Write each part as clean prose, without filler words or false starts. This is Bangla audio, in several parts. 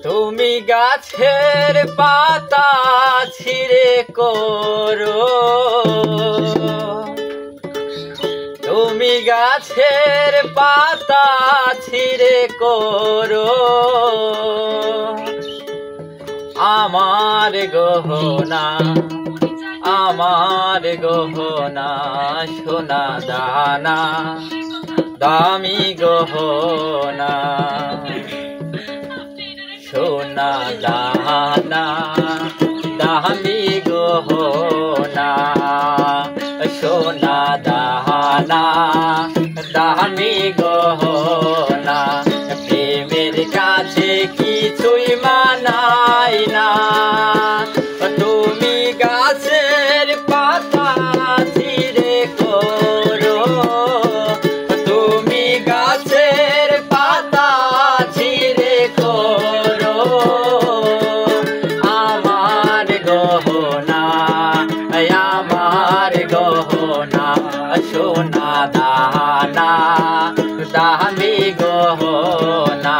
তুমি গাছের পাতা ছিঁড়ে করো, তুমি গাছের পাতা ছিঁড়ে করো আমার গহনা, আমার গহনা সোনা দানা দামি গহনা, সোনা দানা দামি গহনা, সোনা দানা দামি গহনা। প্রেমের কাছে কিছুই মানাই না, তুমি গাছের পাতা ছিঁড়ে করো, তুমি গাছের পাতা ছিঁড়ে করো আমার গহনা, আমার গহনা সোনা দানা দামি গহনা,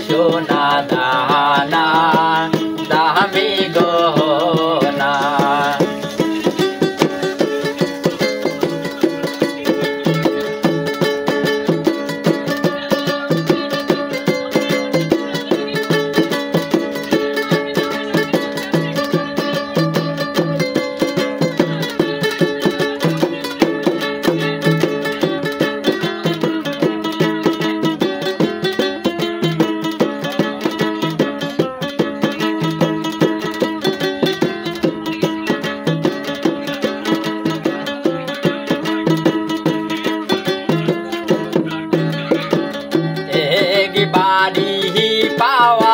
সোনা দানা দামি গহনা। বাড়ি পাওয়া